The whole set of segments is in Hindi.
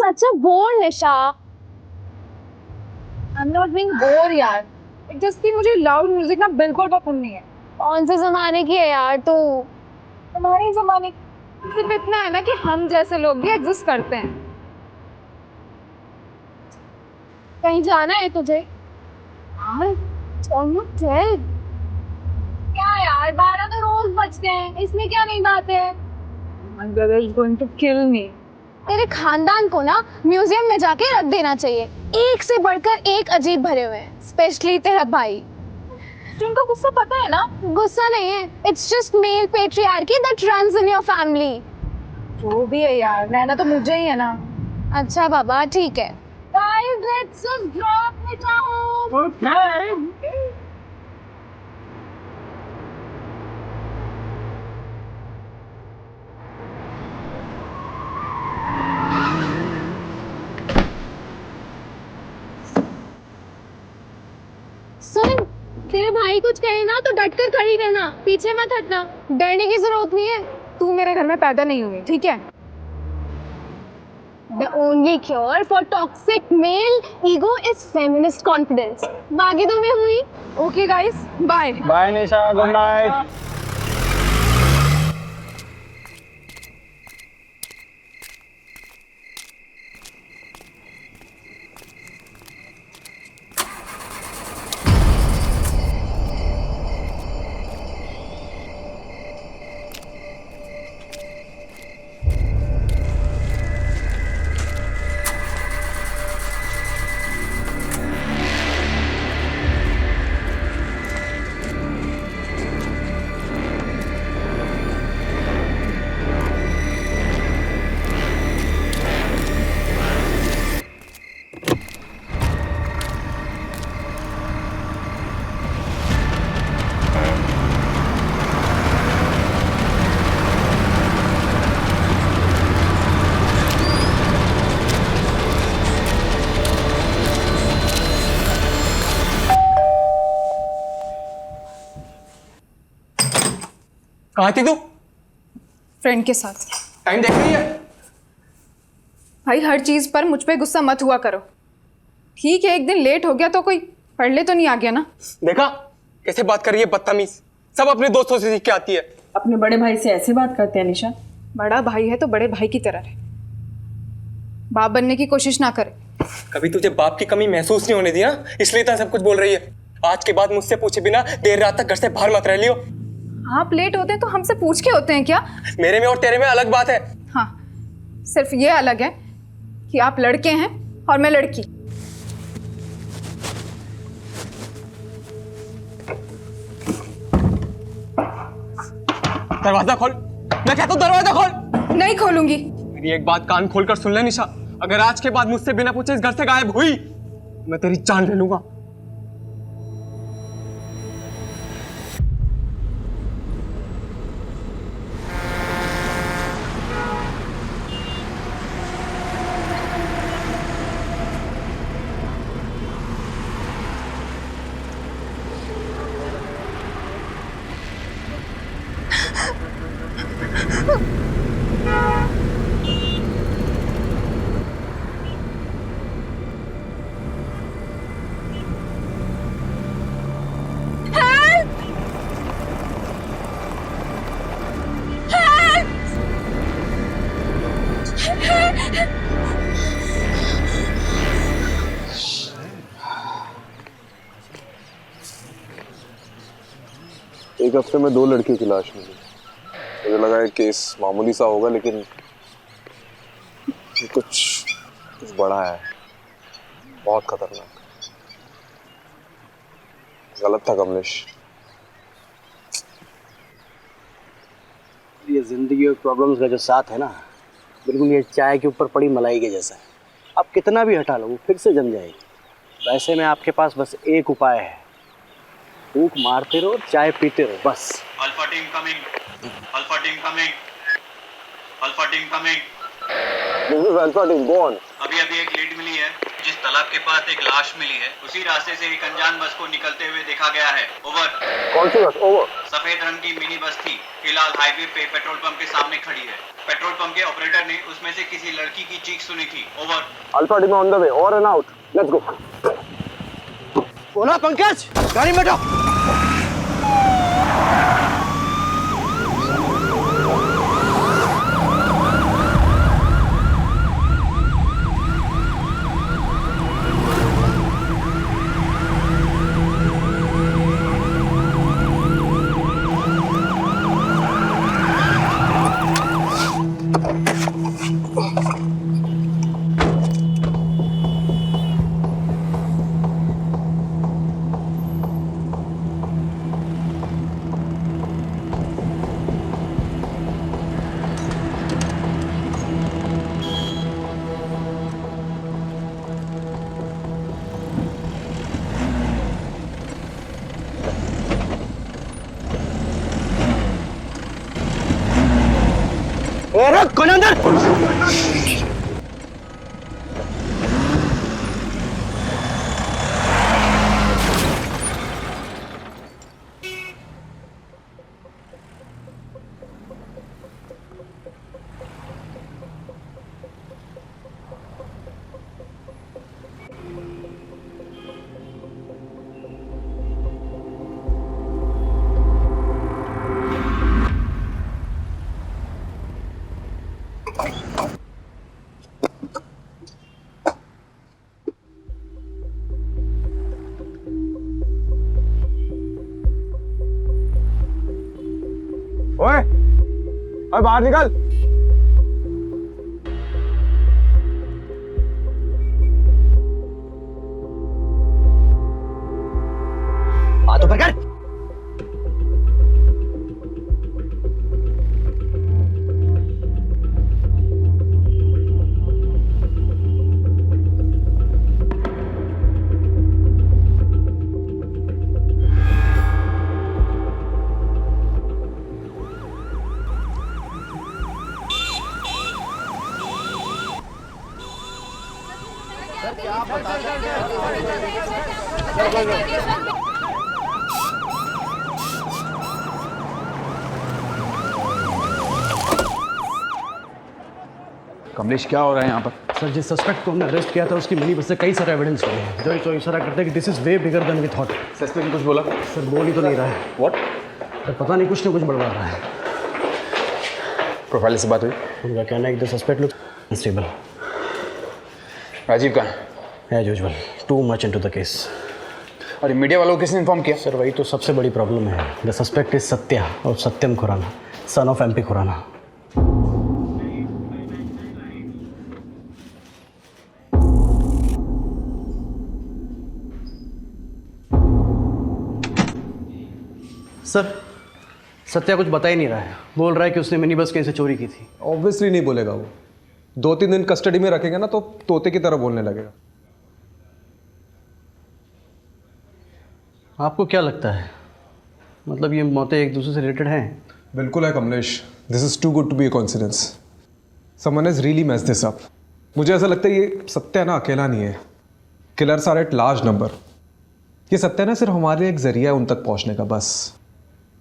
such a bore, Nisha. I'm not being bored यार. It's just कि मुझे loud music ना बिल्कुल पसंद नहीं है. कौन से जमाने की है यार तू? हमारे ज़माने सिर्फ इतना है ना कि हम जैसे लोग भी एग्जिस्ट करते हैं. कहीं जाना है तुझे? हाँ. Almost 12. क्या यार 12 तो रोज बजते हैं. इसमें क्या नई बात है? My brother is going to kill me. तेरे खानदान को ना म्यूजियम में जाके रख देना चाहिए. एक से बढ़कर एक अजीब भरे हुए हैं, स्पेशली तेरा भाई. तुमको गुस्सा पता है ना? गुस्सा नहीं है. It's just male patriarchy that runs in your family. जो भी है यार, रहना तो मुझे ही है ना. अच्छा बाबा ठीक है. Guys, let's just drop it off. Okay. सुन, तेरे भाई कुछ कहे ना तो डट कर खड़ी रहना, पीछे मत हटना. डरने की जरूरत नहीं है. तू मेरे घर में पैदा नहीं हुई, ठीक है? The only cure for toxic male ego is feminist confidence. बाकी तो मैं हुई. Okay guys, bye. बाय निशा, गुड नाइट. कहाँ थी तू? फ्रेंड के साथ. टाइम देख रही है? भाई हर चीज पर मुझ पे गुस्सा मत हुआ करो. ठीक है, एक दिन लेट हो गया तो कोई पढ़ ले तो नहीं आ गया ना. देखा कैसे बात कर रही है, बदतमीज. सब अपने दोस्तों से सीख के आती है. अपने बड़े भाई से ऐसे बात करते हैं निशा? बड़ा भाई है तो बड़े भाई की तरह रहे. बाप बनने की कोशिश ना करे. कभी तुझे बाप की कमी महसूस नहीं होने दी ना, इसलिए तो सब कुछ बोल रही है. आज के बाद मुझसे पूछे बिना देर रात तक घर से बाहर मत रह लियो. आप लेट होते हैं तो हमसे पूछ के होते हैं क्या? मेरे में और तेरे में अलग बात है. हाँ, सिर्फ ये अलग है कि आप लड़के हैं और मैं लड़की. दरवाजा खोल. मैं कहता हूँ दरवाजा खोल. नहीं खोलूंगी. मेरी एक बात कान खोल कर सुन ले निशा. अगर आज के बाद मुझसे बिना पूछे इस घर से गायब हुई, मैं तेरी जान ले लूंगा. एक हफ्ते में 2 लड़कियों की लाश मिली. मुझे लगा है केस मामूली सा होगा, लेकिन ये कुछ बड़ा है. बहुत खतरनाक. गलत था कमलेश. ये जिंदगी और प्रॉब्लम्स का जो साथ है ना, बिल्कुल ये चाय के ऊपर पड़ी मलाई के जैसा है. आप कितना भी हटा लो वो फिर से जम जाएगी. वैसे में आपके पास बस एक उपाय है. फूंक मारते रहो, चाय पीते रहो, बस. Alpha team coming. Alpha team coming. Alpha team coming. This is alpha team, go on. अभी एक लीड मिली है. जिस तालाब के पास एक लाश मिली है, उसी रास्ते से एक अनजान बस को निकलते हुए देखा गया है. ओवर. कौन सी बस? ओवर. सफेद रंग की मिनी बस थी. फिलहाल हाईवे पे पेट्रोल पंप के सामने खड़ी है. पेट्रोल पंप के ऑपरेटर ने उसमें से किसी लड़की की चीख सुनी थी। Over. Alpha team on the way, over and out, let's go. बोला पंकज, गाड़ी में बैठो। कौन अंदर? ओए, ओए बाहर निकल। हाथ ऊपर कर। कमलेश क्या हो रहा है यहाँ पर? सर, जिस सस्पेक्ट को हमने अरेस्ट किया था उसकी मिनी बस से कई सारे एविडेंस मिले हैं जो इशारा करते हैं कि this is way bigger than we thought. Suspect ने कुछ बोला? सर, बोल ही तो नहीं रहा है। व्हाट? सर, पता नहीं, कुछ ना कुछ बड़बड़ा रहा है। प्रोफाइल से बात हुई? उनका कहना है कि the suspect looks unstable. Rajeev कहाँ है? As usual, too much into the case. और मीडिया वालों को किसने इन्फॉर्म किया? सर, वही तो सबसे बड़ी प्रॉब्लम है। द सस्पेक्ट इज सत्या और Satyam Khurana, son of MP Khurana. Sir, Satya कुछ बता ही नहीं रहा है। बोल रहा है कि उसने मिनी बस कहीं से चोरी की थी। ऑब्वियसली नहीं बोलेगा वो। 2-3 दिन कस्टडी में रखेंगे ना तो तोते की तरह बोलने लगेगा। आपको क्या लगता है, मतलब ये मौतें एक दूसरे से रिलेटेड हैं? बिल्कुल है Kamlesh, this is too good to be a coincidence. Someone has really messed this up. मुझे ऐसा लगता है ये सत्या ना अकेला नहीं है, killers are at large number. ये सत्या ना सिर्फ हमारे एक जरिया है उन तक पहुंचने का, बस।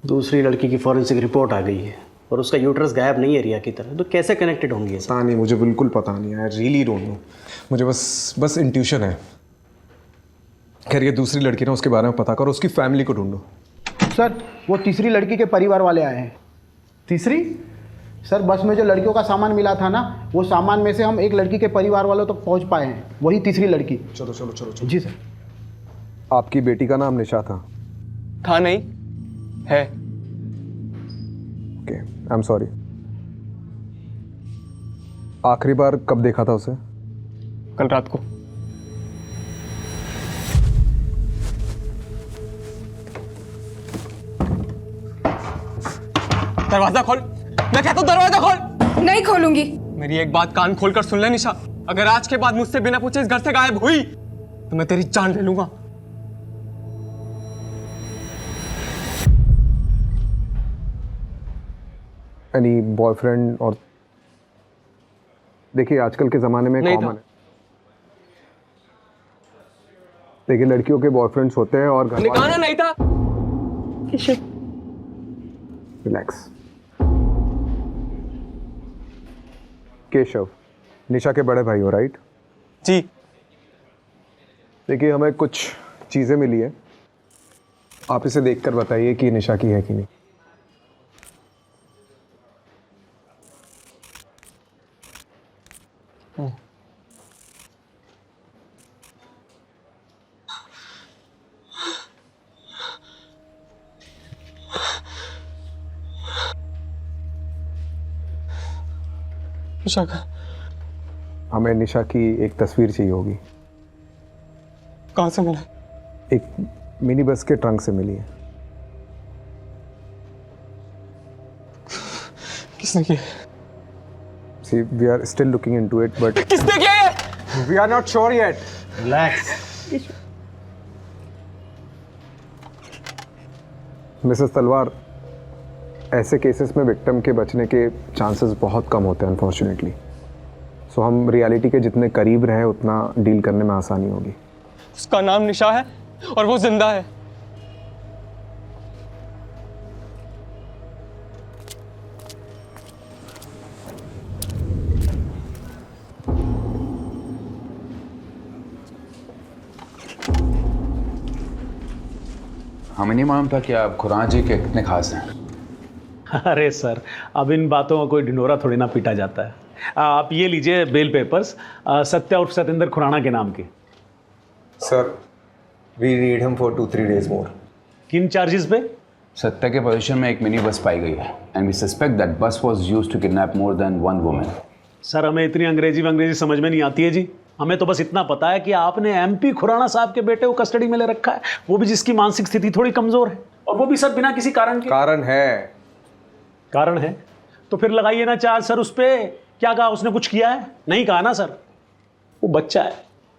दूसरी लड़की की फॉरेंसिक रिपोर्ट आ गई है और उसका यूट्रस गायब नहीं है रिया की तरह, तो कैसे कनेक्टेड होंगी? पता नहीं, मुझे बिल्कुल पता नहीं, आई रियली डोंट नो। मुझे बस इंट्यूशन है। खैर, ये दूसरी लड़की ना, उसके बारे में पता करो, उसकी फैमिली को ढूंढो। सर, वो तीसरी लड़की के परिवार वाले आए हैं। तीसरी? सर, बस में जो लड़कियों का सामान मिला था ना, वो सामान में से हम एक लड़की के परिवार वालों तक पहुंच पाए हैं, वही तीसरी लड़की। चलो चलो चलो चलो। जी सर। आपकी बेटी का नाम निशा था? था नहीं, है। Okay, I am sorry. आखिरी बार कब देखा था उसे? कल रात को। दरवाजा खोल, मैं कहता हूँ दरवाजा खोल। नहीं खोलूंगी। मेरी एक बात कान खोलकर सुन ले निशा, अगर आज के बाद मुझसे बिना पूछे इस घर से गायब हुई तो मैं तेरी जान ले लूंगा। Any boyfriend? और देखिए, आजकल के ज़माने में कॉमन है। देखिए, लड़कियों के बॉयफ्रेंड्स होते हैं और घर निकाना नहीं था। रिलैक्स। केशव, निशा के बड़े भाई हो, राइट? जी। देखिए, हमें कुछ चीज़ें मिली है, आप इसे देखकर बताइए कि निशा की है कि नहीं। निशा का हमें निशा की एक तस्वीर चाहिए होगी। कहाँ से मिला? एक मिनी बस के ट्रंक से मिली है। किसने किया? See, we are still looking into it, but किसने किया ये? we are not sure yet. Relax. Mrs तलवार, ऐसे केसेस में विक्टिम के बचने के चांसेस बहुत कम होते हैं अनफॉर्चुनेटली। सो हम रियलिटी के जितने करीब रहे उतना डील करने में आसानी होगी। उसका नाम निशा है और वो जिंदा है। हमें नहीं मालूम था कि आप खुराना जी के कितने खास हैं। अरे सर, अब इन बातों का कोई ढिंढोरा थोड़ी ना पीटा जाता है। आप ये लीजिए बेल पेपर्स, सत्या उर्फ सतेंद्र खुराना के नाम के। Sir, we need him for 2-3 days more. किन चार्जेस पे? सत्या के पोजीशन में एक मिनी बस पाई गई है and we suspect that bus was used to kidnap more than one woman. Sir, हमें इतनी अंग्रेजी समझ में नहीं आती है जी। हमें तो बस इतना पता है कि आपने एमपी खुराना साहब के बेटे को कस्टडी में ले रखा है, वो भी जिसकी मानसिक स्थिति थोड़ी कमजोर है, और वो भी सर बिना किसी कारण के। कारण है तो फिर लगाइए ना चार्ज सर उस पे। क्या कहा उसने? कुछ किया है? नहीं कहा ना सर। वो बच्चा है,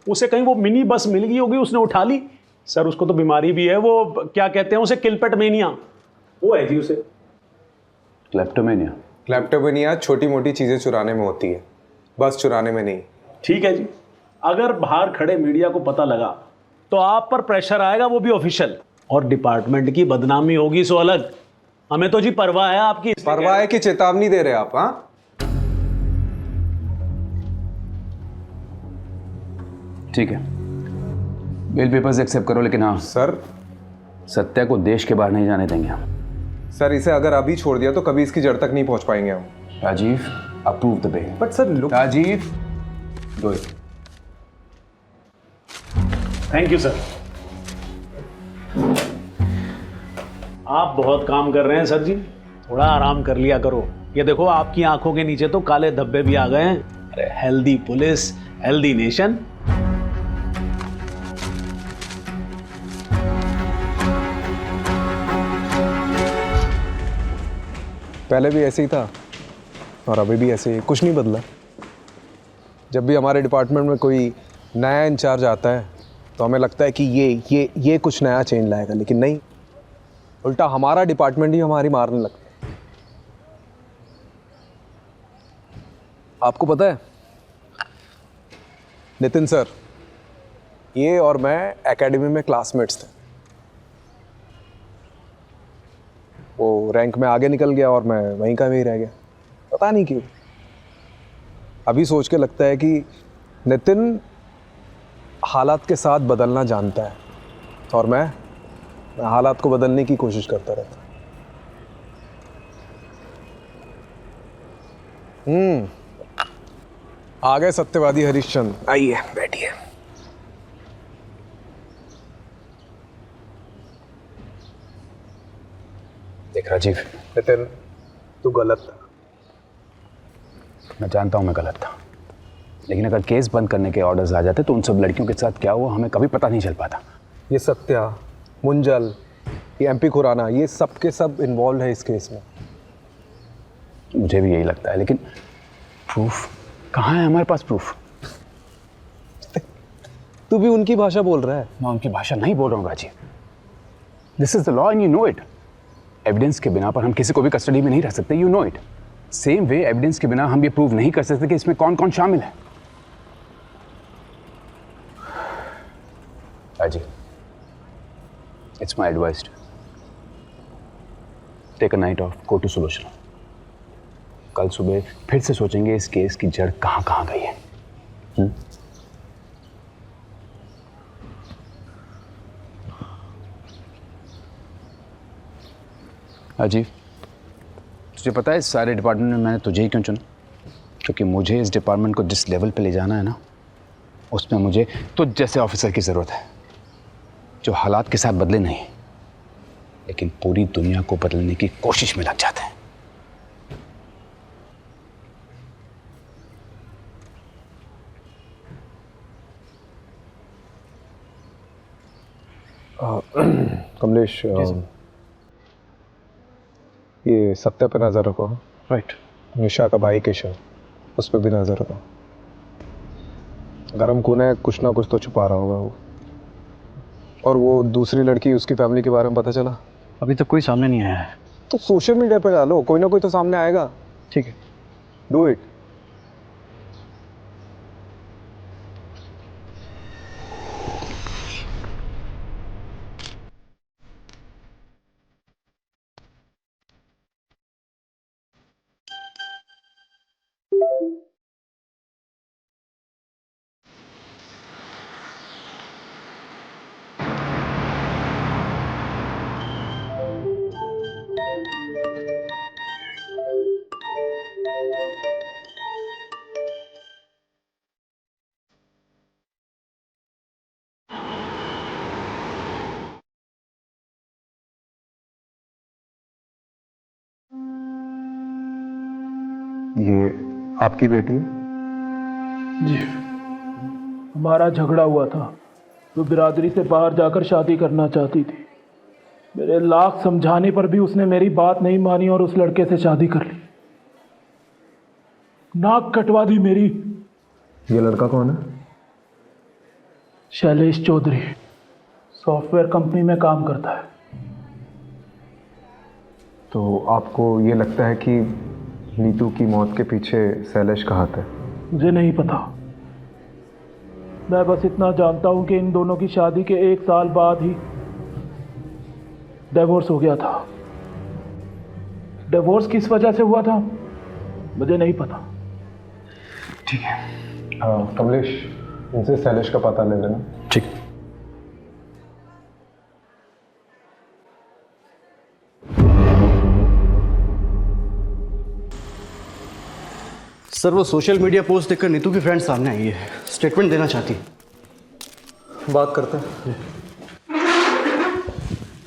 उसे कहीं वो मिनी बस मिल गई होगी, उसने उठा ली। सर, उसको तो बीमारी भी है, वो क्या कहते हैं उसे, किलपेट मेनिया, वो है जी उसे। क्लेप्टोमेनिया। क्लेप्टोमेनिया छोटी मोटी चीजें चुराने में होती है, बस चुराने में नहीं। ठीक है जी, अगर बाहर खड़े मीडिया को पता लगा तो आप पर प्रेशर आएगा, वो भी ऑफिशियल, और डिपार्टमेंट की बदनामी होगी सो अलग। हमें तो जी परवाह है आपकी। परवाह है कि चेतावनी दे रहे आप? हाँ, ठीक है, बेल पेपर्स एक्सेप्ट करो, लेकिन हाँ सर, सत्या को देश के बाहर नहीं जाने देंगे हम। सर, इसे अगर अभी छोड़ दिया तो कभी इसकी जड़ तक नहीं पहुंच पाएंगे हम। Rajeev, approve the bail. But sir, look, Rajeev, do it. Thank you sir. आप बहुत काम कर रहे हैं सर जी, थोड़ा आराम कर लिया करो। ये देखो, आपकी आंखों के नीचे तो काले धब्बे भी आ गए हैं। अरे हेल्दी पुलिस, हेल्दी नेशन। पहले भी ऐसे ही था और अभी भी ऐसे ही, कुछ नहीं बदला। जब भी हमारे डिपार्टमेंट में कोई नया इंचार्ज आता है तो हमें लगता है कि ये कुछ नया चेंज लाएगा, लेकिन नहीं, उल्टा हमारा डिपार्टमेंट ही हमारी मारने लगता है। आपको पता है नितिन सर, ये और मैं एकेडमी में क्लासमेट्स थे। वो रैंक में आगे निकल गया और मैं वहीं का वहीं रह गया, पता नहीं क्यों। अभी सोच के लगता है कि नितिन हालात के साथ बदलना जानता है और मैं हालात को बदलने की कोशिश करता रहता। आ गए सत्यवादी हरिश्चंद्र, आइए बैठिए। देख राजीव, नितिन, तू गलत था। मैं जानता हूँ मैं गलत था, लेकिन अगर केस बंद करने के ऑर्डर्स आ जाते तो उन सब लड़कियों के साथ क्या हुआ हमें कभी पता नहीं चल पाता। ये सत्या, मुंजल, ये एमपी खुराना, ये सब के सब इन्वॉल्व है इस केस में। मुझे भी यही लगता है, लेकिन प्रूफ कहाँ है? हमारे पास प्रूफ। तू भी उनकी भाषा बोल रहा है। मैं उनकी भाषा नहीं बोल रहा हूँ Rajeev. This is the law and you know it. Evidence के बिना पर हम किसी को भी कस्टडी में नहीं रख सकते, you know it. Same way evidence के बिना हम ये प्रूव नहीं कर सकते कि इसमें कौन कौन शामिल है। Rajeev, it's my advice, take a night off, go to solution. कल सुबह फिर से सोचेंगे इस केस की जड़ कहाँ कहाँ गई है। अजीब, तुझे पता है इस सारे डिपार्टमेंट में मैंने तुझे ही क्यों चुना? क्योंकि मुझे इस डिपार्टमेंट को जिस लेवल पे ले जाना है ना, उसमें मुझे तुझ जैसे ऑफिसर की ज़रूरत है जो हालात के साथ बदले नहीं लेकिन पूरी दुनिया को बदलने की कोशिश में लग जाते हैं। कमलेश, ये सत्य पे नजर रखो। राइट। निशा का भाई केशव, उस पर भी नजर रखो। गरम खून है, कुछ ना कुछ तो छुपा रहा होगा वो। और वो दूसरी लड़की, उसकी फैमिली के बारे में पता चला? अभी तक कोई सामने नहीं आया है। तो सोशल मीडिया पे डालो, कोई ना कोई तो सामने आएगा। ठीक है, डू इट। ये आपकी बेटी है? जी, हमारा झगड़ा हुआ था। वो बिरादरी से बाहर जाकर शादी करना चाहती थी। मेरे लाख समझाने पर भी उसने मेरी बात नहीं मानी और उस लड़के से शादी कर ली। नाक कटवा दी मेरी। ये लड़का कौन है? शैलेश चौधरी, सॉफ्टवेयर कंपनी में काम करता है। तो आपको ये लगता है कि नीतू की मौत के पीछे शैलेश का हाथ है? मुझे नहीं पता। मैं बस इतना जानता हूं कि इन दोनों की शादी के 1 साल बाद ही डिवोर्स हो गया था। डिवोर्स किस वजह से हुआ था मुझे नहीं पता। ठीक है, कमलेश, इनसे शैलेश का पता ले लेना। ठीक। सर, वो सोशल मीडिया पोस्ट देखकर नीतू की फ्रेंड सामने आई है, स्टेटमेंट देना चाहती है। बात करते हैं।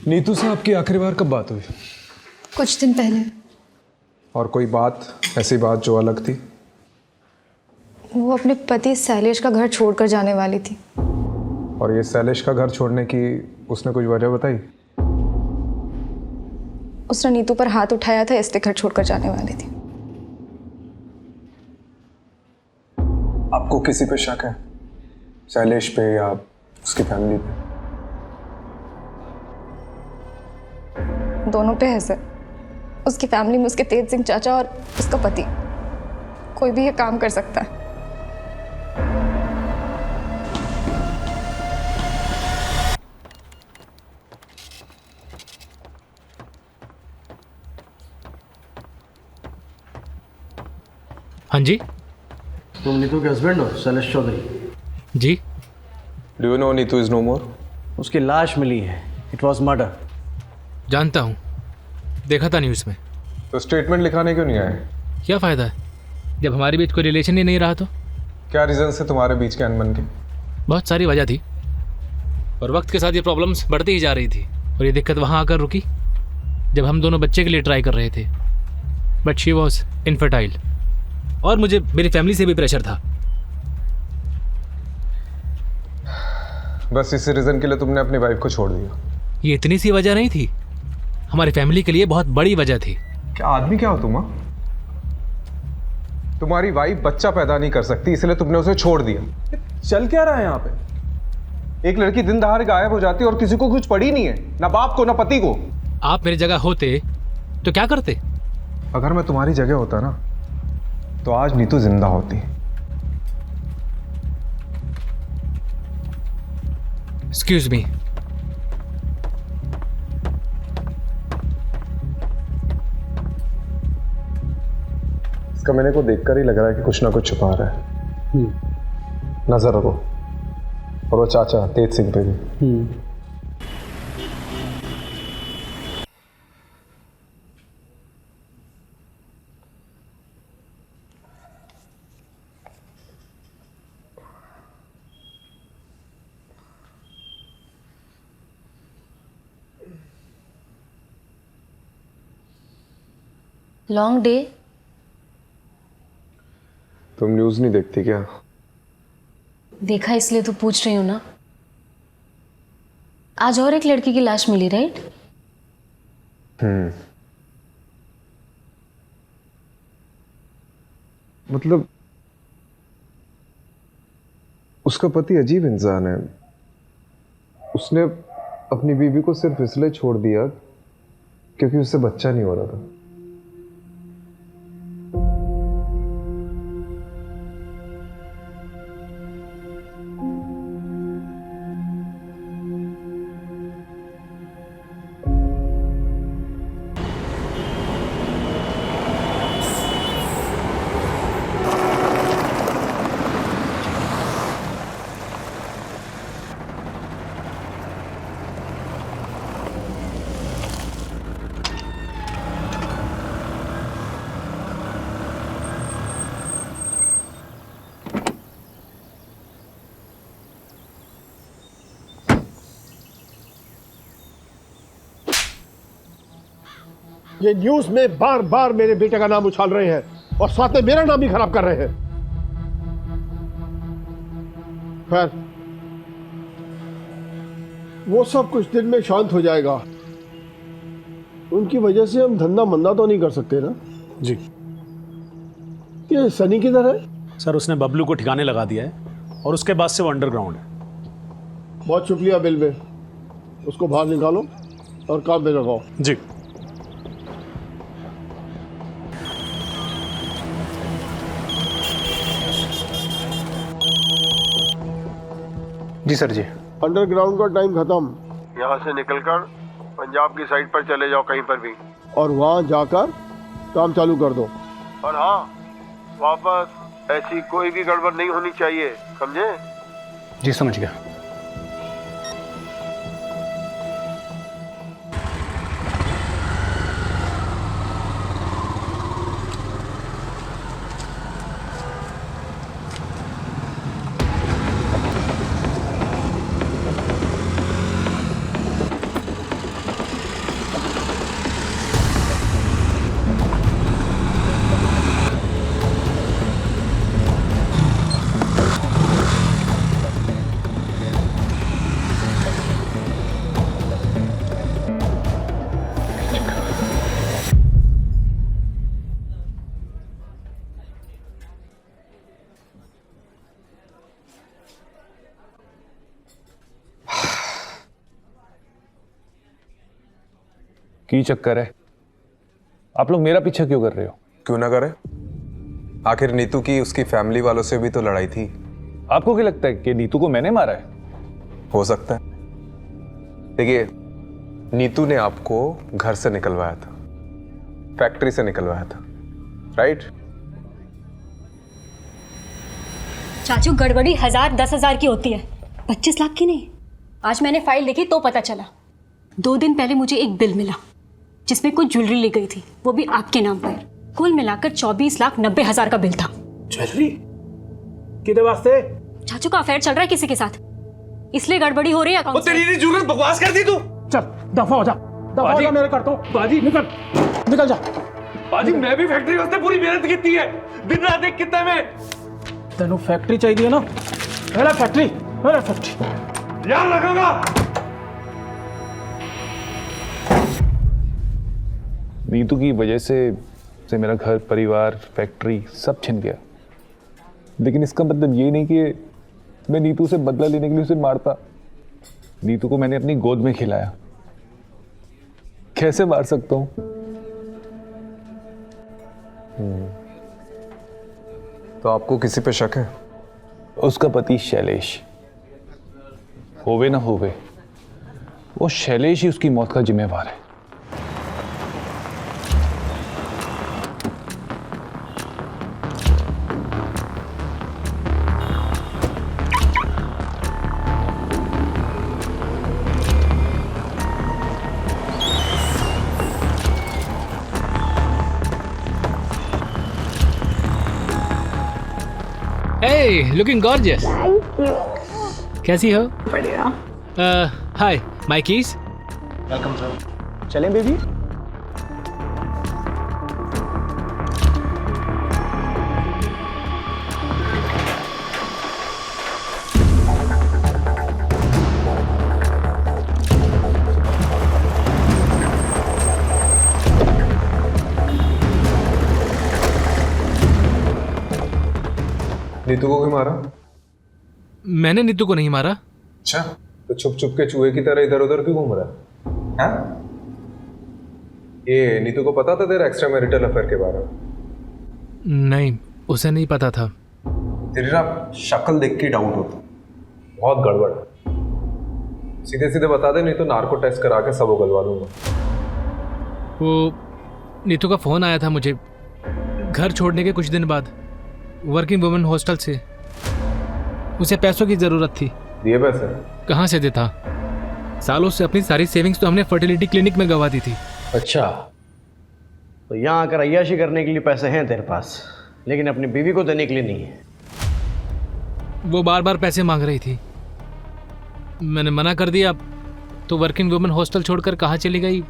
नीतू से आपकी आखिरी बार कब बात हुई? कुछ दिन पहले। और कोई बात, ऐसी बात जो अलग थी? वो अपने पति शैलेश का घर छोड़कर जाने वाली थी। और ये शैलेश का घर छोड़ने की उसने कुछ वजह बताई? उसने नीतू पर हाथ उठाया था, इसलिए घर छोड़कर जाने वाली थी। आपको किसी पे शक है? शैलेश पे या उसकी फैमिली पे? दोनों पे है सर। उसकी फैमिली में उसके तेज सिंह चाचा और उसका पति। कोई भी ये काम कर सकता है। हाँ जी। तुम नीतू के हस्बैंड हो, शैलेश चौधरी? जी। Do you know Neetu is no more? उसकी लाश मिली है। It was murder. जानता हूँ, देखा था न्यूज़ में। तो स्टेटमेंट लिखाने क्यों नहीं आए? क्या फ़ायदा है जब हमारे बीच कोई रिलेशन ही नहीं रहा तो? क्या रीज़न से तुम्हारे बीच के अनबन के? बहुत सारी वजह थी और वक्त के साथ ये प्रॉब्लम्स बढ़ती ही जा रही थी। और ये दिक्कत वहाँ आकर रुकी जब हम दोनों बच्चे के लिए ट्राई कर रहे थे। बट शी वॉज इनफर्टाइल और मुझे मेरी फैमिली से भी प्रेशर था। बस इसी रीज़न के लिए तुमने अपनी वाइफ को छोड़ दिया? ये इतनी सी वजह नहीं थी, हमारी फैमिली के लिए बहुत बड़ी वजह थी। क्या आदमी क्या हो तुम? तुम्हारी वाइफ बच्चा पैदा नहीं कर सकती, इसलिए तुमने उसे छोड़ दिया। चल क्या रहा है यहाँ पे? एक लड़की दिन दहाड़े गायब हो जाती है और किसी को कुछ पड़ी नहीं है, ना बाप को ना पति को। आप मेरी जगह होते तो क्या करते? अगर मैं तुम्हारी जगह होता ना तो आज नीतू जिंदा होती। Excuse me. इसका मेरे को देखकर ही लग रहा है कि कुछ ना कुछ छुपा रहा है। नजर रखो, और वो चाचा तेज सिंह पे भी। Long day. तुम न्यूज़ नहीं देखती क्या? देखा इसलिए तो पूछ रही हूँ ना। आज और एक लड़की की लाश मिली, राइट? मतलब उसका पति अजीब इंसान है। उसने अपनी बीवी को सिर्फ इसलिए छोड़ दिया क्योंकि उससे बच्चा नहीं हो रहा था। ये न्यूज में बार बार मेरे बेटे का नाम उछाल रहे हैं और साथ में मेरा नाम भी खराब कर रहे हैं। खैर, वो सब कुछ दिन में शांत हो जाएगा। उनकी वजह से हम धंधा मंदा तो नहीं कर सकते ना? जी। ये सनी किधर है? सर उसने बबलू को ठिकाने लगा दिया है और उसके बाद से वो अंडरग्राउंड है। बहुत शुक्रिया बिलबे, उसको बाहर निकालो और काम पे लगाओ। जी। जी सर जी। अंडरग्राउंड का टाइम खत्म। यहाँ से निकलकर पंजाब की साइड पर चले जाओ कहीं पर भी, और वहाँ जाकर काम चालू कर दो। और हाँ, वापस ऐसी कोई भी गड़बड़ नहीं होनी चाहिए, समझे? जी समझ गया। की चक्कर है? आप लोग मेरा पीछा क्यों कर रहे हो? क्यों ना करे, आखिर नीतू की उसकी फैमिली वालों से भी तो लड़ाई थी। आपको क्या लगता है कि नीतू को मैंने मारा है? हो सकता है। देखिए, नीतू ने आपको घर से निकलवाया था, फैक्ट्री से निकलवाया था, राइट? चाचू, गड़बड़ी 1000 10,000 की होती है, 25 लाख की नहीं। आज मैंने फाइल देखी तो पता चला। 2 दिन पहले मुझे एक बिल मिला जिसमें कुछ ज्वेलरी ली गई थी, वो भी आपके नाम पर। कुल मिलाकर 24,90,000 का बिल था। ज्वेलरी किधर वास्ते? चाचू का अफेयर चल रहा है किसी के साथ, इसलिए गड़बड़ी हो रही है अकाउंट। तेरी जरूरत बकवास कर दी तू। चल दफा हो जा, दफा हो जा, मेरे करता हूं। बाजी निकल जा। बाजी मैं भी फैक्ट्री वास्ते पूरी मेहनत की है, दिन रात एक कितना में। तेनू फैक्ट्री चाहिए ना? मेरा फैक्ट्री याद रखूंगा। नीतू की वजह से मेरा घर, परिवार, फैक्ट्री सब छिन गया। लेकिन इसका मतलब ये नहीं कि मैं नीतू से बदला लेने के लिए उसे मारता। नीतू को मैंने अपनी गोद में खिलाया, कैसे मार सकता हूं? तो आपको किसी पे शक है? उसका पति शैलेश, होवे ना होवे, वो शैलेश ही उसकी मौत का जिम्मेवार है। Looking gorgeous. कैसी हो? बढ़िया। हाय, माय कीज। Welcome sir. चलें बेबी? नीतू को क्यों मारा? मैंने नीतू को नहीं मारा। अच्छा, तो छुप छुप के चूहे की तरह इधर उधर क्यों घूम रहा है? हाँ? ये नीतू को पता था तेरे एक्स्ट्रा मैरिटल अफेयर के बारे में? नहीं, उसे नहीं पता था। तेरी ना शक्ल देख के डाउट होता, बहुत गड़बड़ है। सीधे सीधे बता दे, नहीं तो नार्को टेस्ट करा के सब उगलवा दूंगा। वो नीतू का फोन आया था मुझे घर छोड़ने के कुछ दिन बाद, वर्किंग वुमेन हॉस्टल से। उसे पैसों की ज़रूरत थी। दिए पैसे? कहाँ से देता? सालों से अपनी सारी सेविंग्स तो हमने फर्टिलिटी क्लिनिक में गंवा दी थी। अच्छा, तो यहाँ आकर अय्याशी करने के लिए पैसे हैं तेरे पास, लेकिन अपनी बीवी को देने के लिए नहीं है। वो बार बार पैसे मांग रही थी, मैंने मना कर दिया। तो वर्किंग वुमेन हॉस्टल छोड़कर कहाँ चली गई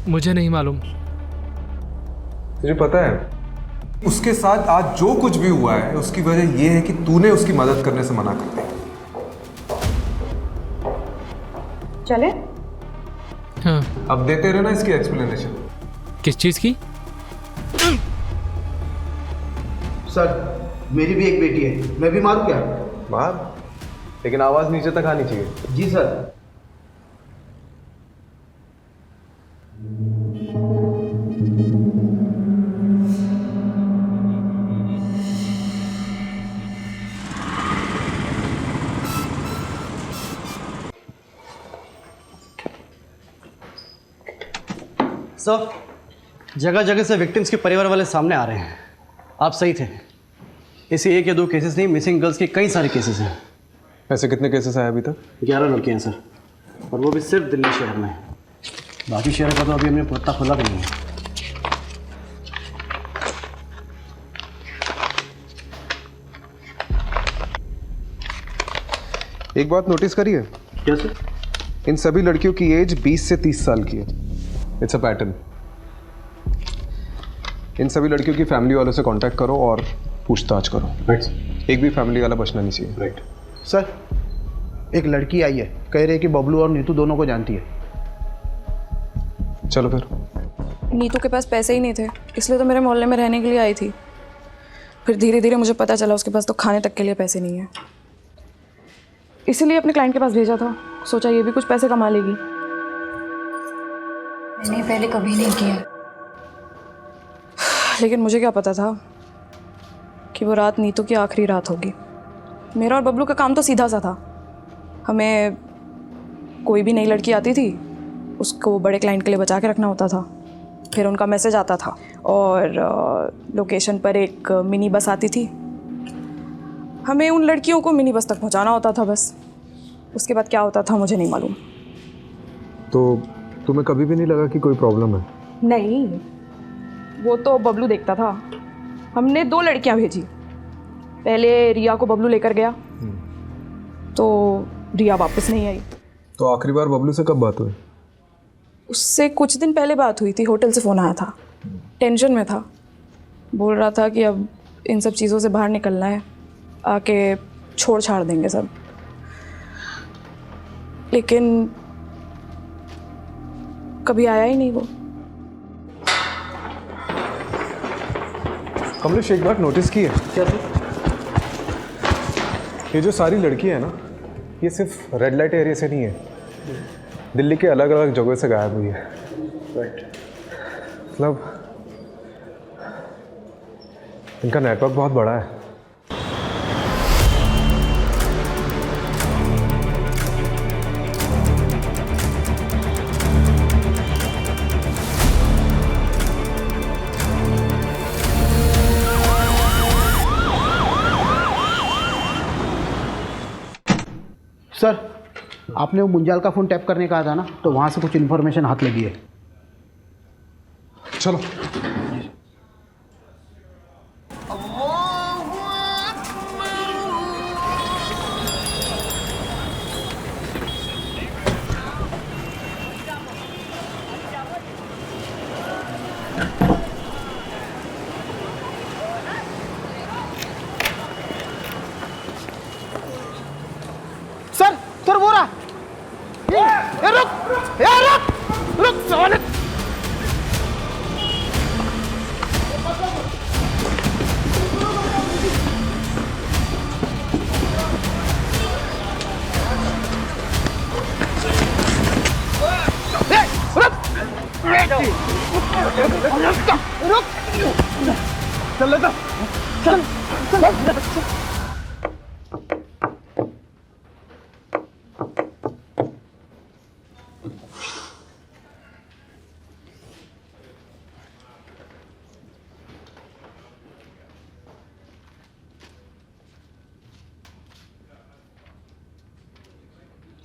मुझे नहीं मालूम। तुझे पता है उसके साथ आज जो कुछ भी हुआ है उसकी वजह यह है कि तूने उसकी मदद करने से मना कर दिया। चले? हाँ। अब देते रहना इसकी एक्सप्लेनेशन। किस चीज की? सर, मेरी भी एक बेटी है, मैं भी मारूं क्या? मार, लेकिन आवाज नीचे तक आनी चाहिए। जी सर। सर, जगह जगह से विक्टिम्स के परिवार वाले सामने आ रहे हैं। आप सही थे, इसे 1 या 2 केसेस नहीं, मिसिंग गर्ल्स के कई सारे केसेस हैं। ऐसे कितने केसेस आए अभी तक? 11 लड़कियाँ हैं सर, और वो भी सिर्फ दिल्ली शहर में। बाकी शहर का तो अभी हमने पता खुला भी नहीं है। एक बात नोटिस करी है? क्या सर? इन सभी लड़कियों की एज 20 से 30 साल की है। It's a pattern. इन सभी लड़कियों की फैमिली वालों से कांटेक्ट करो और पूछताछ करो। राइट। एक भी फैमिली वाला बचना नहीं चाहिए। राइट। सर, एक लड़की आई है, कह रही है कि बबलू और नीतू दोनों को जानती है। चलो फिर। नीतू के पास पैसे ही नहीं थे, इसलिए तो मेरे मोहल्ले में रहने के लिए आई थी। फिर धीरे धीरे मुझे पता चला उसके पास तो खाने तक के लिए पैसे नहीं है, इसीलिए अपने क्लाइंट के पास भेजा था। सोचा ये भी कुछ पैसे कमा लेगी। मैंने पहले कभी नहीं किया, लेकिन मुझे क्या पता था कि वो रात नीतू की आखिरी रात होगी। मेरा और बबलू का काम तो सीधा सा था। हमें कोई भी नई लड़की आती थी उसको बड़े क्लाइंट के लिए बचा के रखना होता था। फिर उनका मैसेज आता था और लोकेशन पर एक मिनी बस आती थी। हमें उन लड़कियों को मिनी बस तक पहुंचाना होता था बस। उसके बाद क्या होता था मुझे नहीं मालूम। तो तुम्हें कभी भी नहीं लगा कि कोई प्रॉब्लम है? नहीं, वो तो बबलू देखता था। हमने 2 लड़कियां भेजी। पहले रिया को बबलू लेकर गया, तो रिया वापस नहीं आई। तो आखिरी बार बबलू से कब बात हुई? उससे कुछ दिन पहले बात हुई थी। होटल से फ़ोन आया था, टेंशन में था। बोल रहा था कि अब इन सब चीज़ों से बाहर निकलना है, आके छोड़ छाड़ देंगे सब। लेकिन कभी आया ही नहीं वो। कमलेश, एक बात नोटिस की है? क्या? ये जो सारी लड़कियां हैं ना, ये सिर्फ रेड लाइट एरिया से नहीं है, दिल्ली के अलग अलग जगहों से गायब हुई है। राइट। मतलब इनका नेटवर्क बहुत बड़ा है। सर, आपने वो मुंजाल का फ़ोन टैप करने कहा था ना, तो वहाँ से कुछ इन्फॉर्मेशन हाथ लगी है। चलो। सर सर बोरा ए रुक रुक साले रुक चल लेता चल चल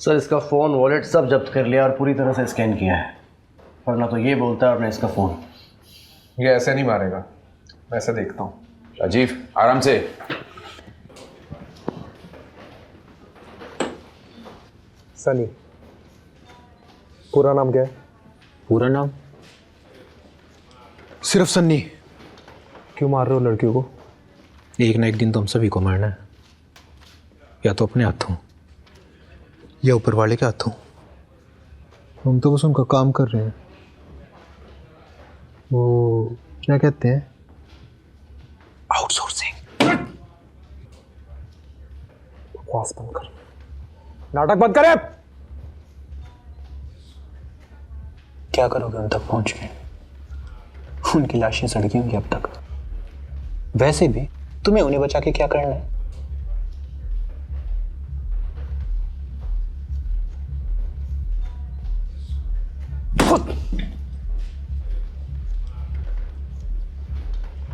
सर इसका फ़ोन वॉलेट सब जब्त कर लिया और पूरी तरह से स्कैन किया है, पर ना तो ये बोलता है और ना इसका फ़ोन। ये ऐसे नहीं मारेगा, मैं ऐसे देखता हूँ। राजीव आराम से। सनी, पूरा नाम क्या है? पूरा नाम सिर्फ सन्नी। क्यों मार रहे हो लड़कियों को? एक ना एक दिन तो हम सभी को मारना है, या तो अपने हाथों या ऊपर वाले के हाथों। हम तो बस उनका काम कर रहे हैं। वो क्या कहते हैं? आउटसोर्सिंग। बकवास बंद कर, नाटक बंद करे। क्या करोगे उन तक पहुंच के? उनकी लाशें सड़की होंगी अब तक। वैसे भी तुम्हें उन्हें बचा के क्या करना है?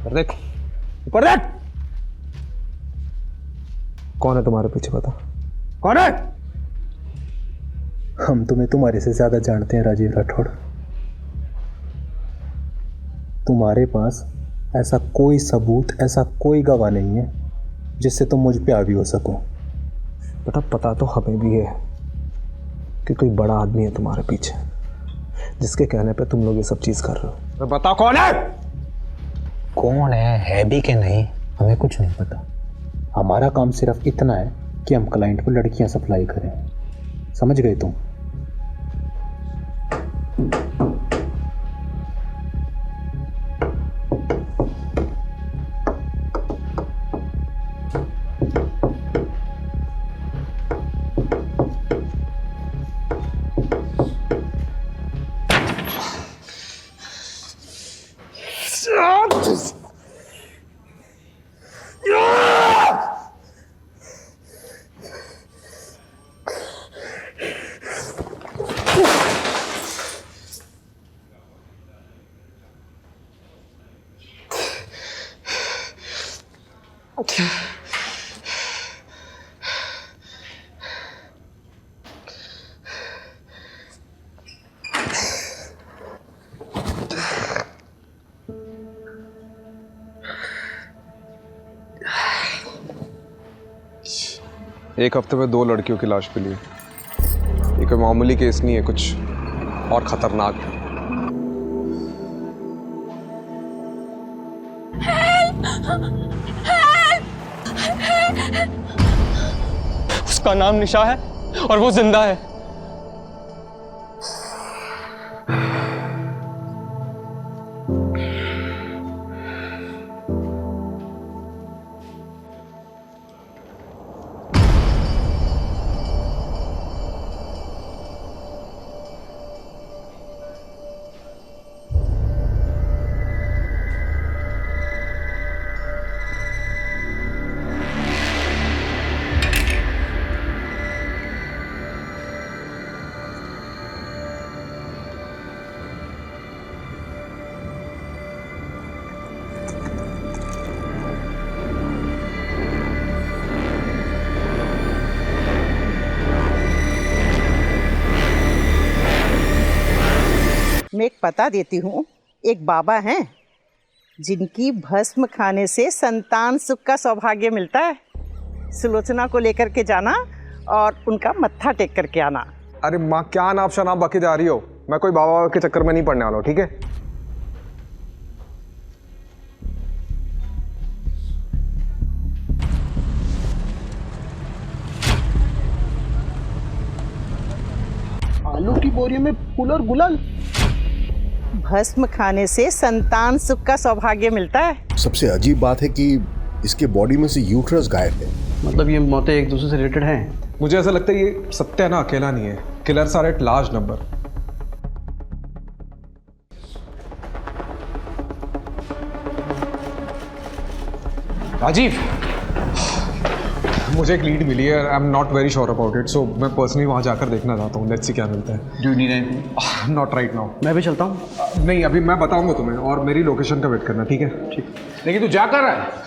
देख ऊपर देख। कौन है तुम्हारे पीछे, बता कौन है? हम तुम्हें तुम्हारे से ज्यादा जानते हैं राजीव राठौड़। तुम्हारे पास ऐसा कोई सबूत, ऐसा कोई गवाह नहीं है जिससे तुम मुझ पे हावी हो सको। बेटा पता तो हमें भी है कि कोई बड़ा आदमी है तुम्हारे पीछे, जिसके कहने पे तुम लोग ये सब चीज कर रहे हो। बता कौन है? कौन है भी कि नहीं हमें कुछ नहीं पता। हमारा काम सिर्फ इतना है कि हम क्लाइंट को लड़कियां सप्लाई करें, समझ गए तुम? एक हफ्ते में 2 लड़कियों की लाश मिली है। ये कोई मामूली केस नहीं है, कुछ और खतरनाक है। उसका नाम निशा है और वो जिंदा है। मैं एक पता देती हूँ। एक बाबा हैं जिनकी भस्म खाने से संतान सुख का सौभाग्य मिलता है। सुलोचना को लेकर के जाना और उनका मत्था टेक करके आना। अरे माँ क्या नाप शनाप बके जा रही हो? मैं कोई बाबा के चक्कर में नहीं पड़ने वाला हूँ, ठीक है? कटोरी में फूल और गुलाल। भस्म खाने से संतान सुख का सौभाग्य मिलता है। सबसे अजीब बात है कि इसके बॉडी में से यूट्रस गायब है। मतलब ये मौतें एक दूसरे से रिलेटेड हैं? मुझे ऐसा लगता है ये सत्या ना अकेला नहीं है, killers are at large number. Rajiv, मुझे एक लीड मिली है, I am not very sure about it, so मैं पर्सनली वहाँ जाकर देखना चाहता हूँ। लेट्स सी क्या मिलता है। Do you need anything? Not right now. मैं भी चलता हूँ। नहीं, अभी मैं बताऊंगा तुम्हें, और मेरी लोकेशन का वेट करना, ठीक है? ठीक। लेकिन तू जा कर रहा है?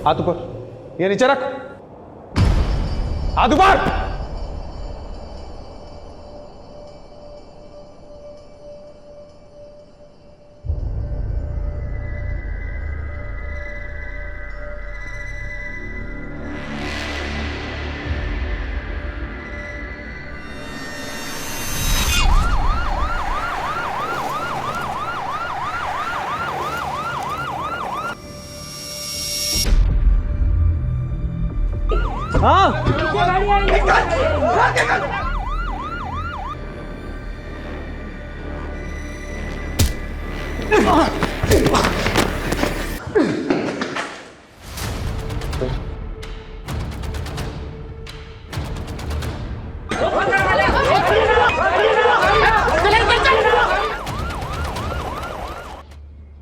हाथ ऊपर, ये नीचे रख, हाथ ऊपर।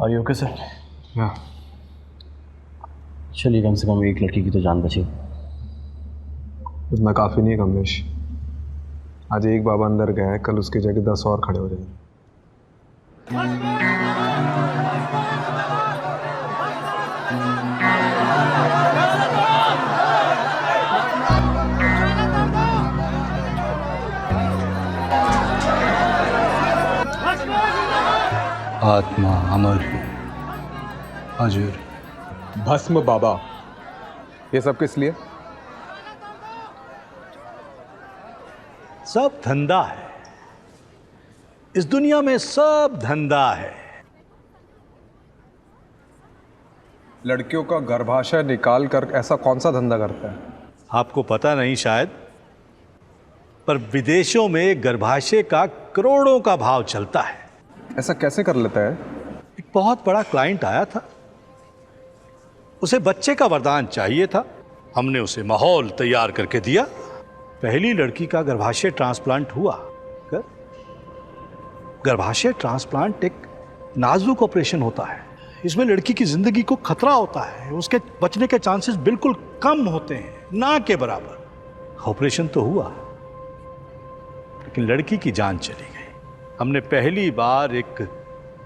Are you okay, sir? Yeah. चलिए, कम से कम एक लड़की की तो जान बची। इतना काफ़ी नहीं है कमलेश। आज एक बाबा अंदर गया है, कल उसकी जगह 10 और खड़े हो जाएंगे। आत्मा अमर, अजर, भस्म बाबा, ये सब किस लिए? सब धंधा है इस दुनिया में, सब धंधा है। लड़कियों का गर्भाशय निकाल कर ऐसा कौन सा धंधा करता है? आपको पता नहीं शायद, पर विदेशों में गर्भाशय का करोड़ों का भाव चलता है। ऐसा कैसे कर लेता है? एक बहुत बड़ा क्लाइंट आया था, उसे बच्चे का वरदान चाहिए था। हमने उसे माहौल तैयार करके दिया। पहली लड़की का गर्भाशय ट्रांसप्लांट हुआ। गर्भाशय ट्रांसप्लांट एक नाजुक ऑपरेशन होता है। इसमें लड़की की जिंदगी को खतरा होता है, उसके बचने के चांसेस बिल्कुल कम होते हैं, ना के बराबर। ऑपरेशन तो हुआ, लेकिन लड़की की जान चली गई। हमने पहली बार एक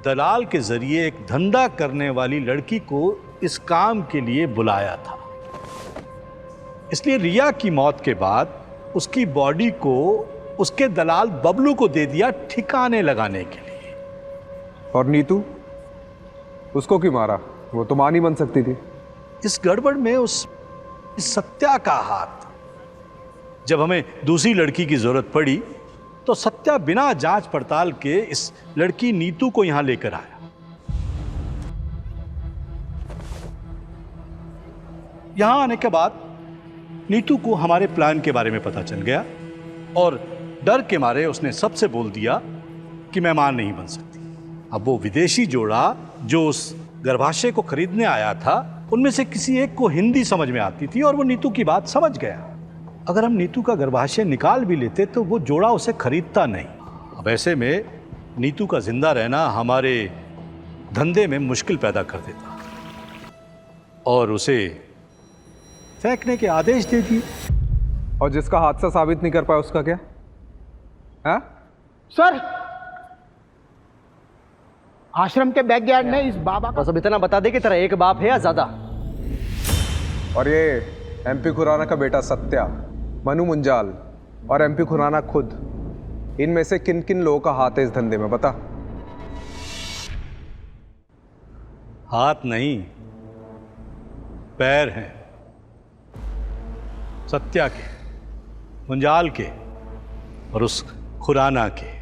दलाल के जरिए एक धंधा करने वाली लड़की को इस काम के लिए बुलाया था। इसलिए रिया की मौत के बाद उसकी बॉडी को उसके दलाल बबलू को दे दिया ठिकाने लगाने के लिए। और नीतू, उसको क्यों मारा? वो तो मां नहीं बन सकती थी। इस गड़बड़ में उस सत्या का हाथ। जब हमें दूसरी लड़की की जरूरत पड़ी तो सत्या बिना जांच पड़ताल के इस लड़की नीतू को यहां लेकर आया। यहां आने के बाद नीतू को हमारे प्लान के बारे में पता चल गया और डर के मारे उसने सबसे बोल दिया कि मैं मां नहीं बन सकती। अब वो विदेशी जोड़ा जो उस गर्भाशय को खरीदने आया था, उनमें से किसी एक को हिंदी समझ में आती थी और वो नीतू की बात समझ गया। अगर हम नीतू का गर्भाशय निकाल भी लेते तो वो जोड़ा उसे खरीदता नहीं। अब ऐसे में नीतू का जिंदा रहना हमारे धंधे में मुश्किल पैदा कर देता और उसे फेंकने के आदेश दे दिए। और जिसका हादसा साबित नहीं कर पाया उसका क्या है? सर, आश्रम के बैकयार्ड में इस बाबा का बस अब इतना बता दे कि तेरा एक बाप है या ज्यादा। और ये एमपी खुराना का बेटा सत्या, मनु मुंजाल और एमपी खुराना खुद, इनमें से किन किन लोगों का हाथ है इस धंधे में बता। हाथ नहीं, पैर हैं। सत्या के, मुंजाल के और उस खुराना के।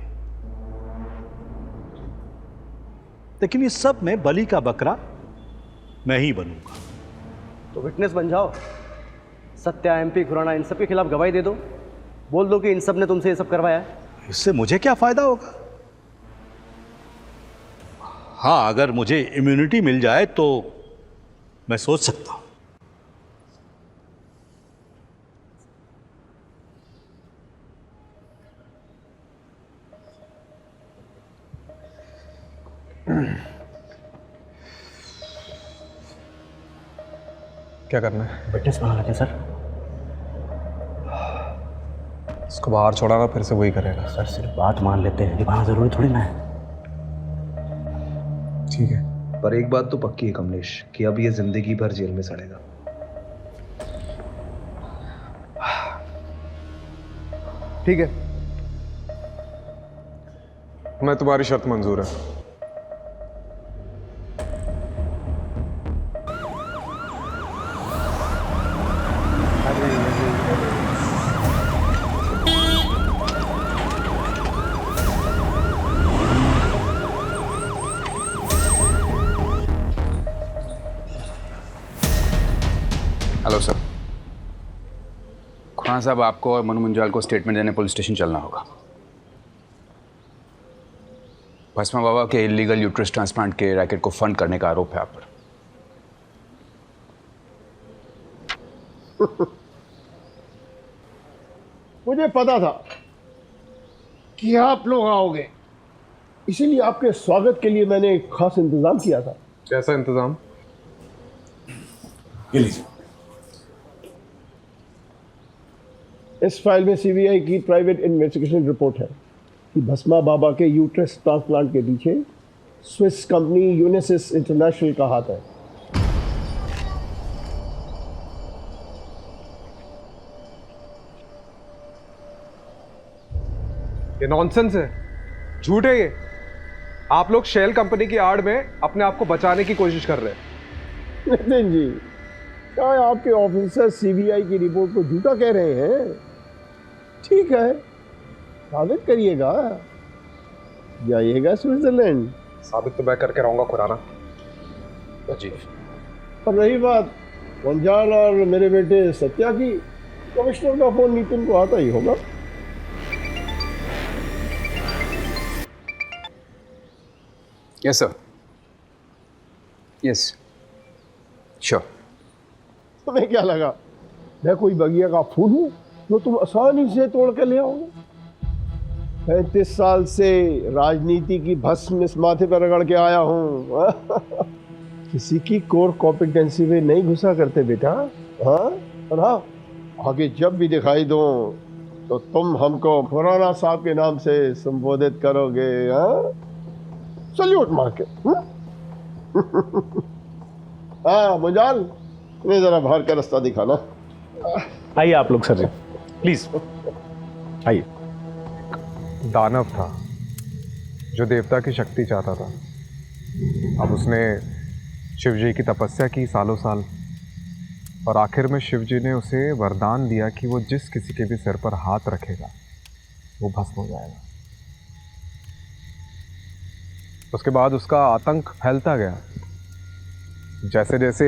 लेकिन इस सब में बलि का बकरा मैं ही बनूंगा। तो विटनेस बन जाओ। सत्या, एमपी खुराना, इन सब के खिलाफ गवाही दे दो। बोल दो कि इन सब ने तुमसे ये सब करवाया है। इससे मुझे क्या फायदा होगा? हाँ, अगर मुझे इम्यूनिटी मिल जाए तो मैं सोच सकता हूं। क्या करना है? विटनेस बना लेते हैं सर। इसको बाहर छोड़ा ना, फिर से वही करेगा। सर सिर्फ बात मान लेते हैं, निभाना जरूरी थोड़ी ना है। ठीक है, पर एक बात तो पक्की है कमलेश कि अब ये जिंदगी भर जेल में सड़ेगा। ठीक है, मैं तुम्हारी शर्त मंजूर है। Hello sir. खुराना साहब, आपको और मनु मुंजाल को स्टेटमेंट देने पुलिस स्टेशन चलना होगा। भस्मा बाबा के इलीगल यूट्रस ट्रांसप्लांट के रैकेट को फंड करने का आरोप है आप पर। मुझे पता था कि आप लोग आओगे, इसीलिए आपके स्वागत के लिए मैंने एक खास इंतजाम किया था। कैसा इंतजाम? इस फाइल में सीबीआई की प्राइवेट इन्वेस्टिगेशन रिपोर्ट है कि भस्मा बाबा के यूट्रस ट्रांसप्लांट के पीछे स्विस कंपनी यूनिसिस इंटरनेशनल का हाथ है। ये नॉनसेंस है, झूठ है ये। आप लोग शेल कंपनी की आड़ में अपने आप को बचाने की कोशिश कर रहे हैं। नितिन जी, क्या आपके ऑफिसर सीबीआई की रिपोर्ट को झूठा कह रहे हैं? ठीक है, साबित करिएगा, जाइएगा स्विट्जरलैंड। साबित तो मैं करके रहूंगा खुराना जी। और रही बात मुंजाल और मेरे बेटे सत्या की, कमिश्नर का फोन नितिन को आता ही होगा। Yes sir, yes sure. तुम्हें क्या लगा मैं कोई बगिया का फूल हूँ जो तुम आसानी से तोड़ के ले आओगे? 35 साल से राजनीति की भस्म इस माथे पर रगड़ के आया हूँ। किसी की कोर कॉम्पिटेंसी में नहीं घुसा करते बेटा। हाँ, और हाँ, आगे जब भी दिखाई दो तो तुम हमको खुराना साहब के नाम से संबोधित करोगे? हाँ, सल्यूट मार के। हाँ मुंजाल, इन्हें जरा बाहर का रास्ता दिखाना। आइए आप लोग सर जी, प्लीज आइए। दानव था जो देवता की शक्ति चाहता था। अब उसने शिव जी की तपस्या की सालों साल, और आखिर में शिव जी ने उसे वरदान दिया कि वो जिस किसी के भी सिर पर हाथ रखेगा वो भस्म हो जाएगा। उसके बाद उसका आतंक फैलता गया। जैसे जैसे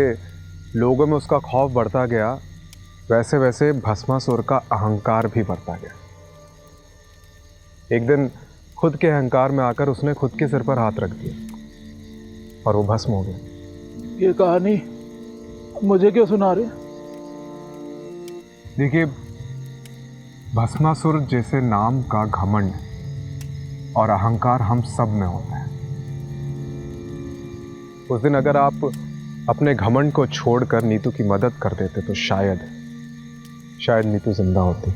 लोगों में उसका खौफ बढ़ता गया, वैसे वैसे भस्मासुर का अहंकार भी बढ़ता गया। एक दिन खुद के अहंकार में आकर उसने खुद के सिर पर हाथ रख दिया और वो भस्म हो गया। ये कहानी मुझे क्यों सुना रहे? देखिए, भस्मासुर जैसे नाम का घमंड और अहंकार हम सब में होता है। उस दिन अगर आप अपने घमंड को छोड़कर नीतू की मदद कर देते तो शायद नीतू जिंदा होती।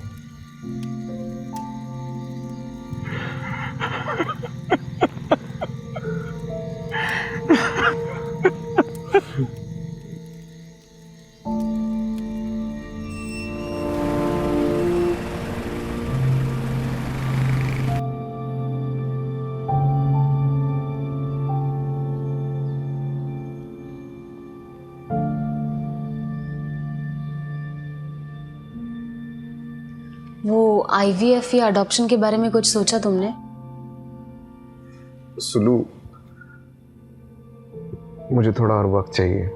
वो IVF या अडॉप्शन के बारे में कुछ सोचा तुमने? सुलू, मुझे थोड़ा और वक्त चाहिए,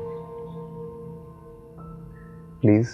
प्लीज।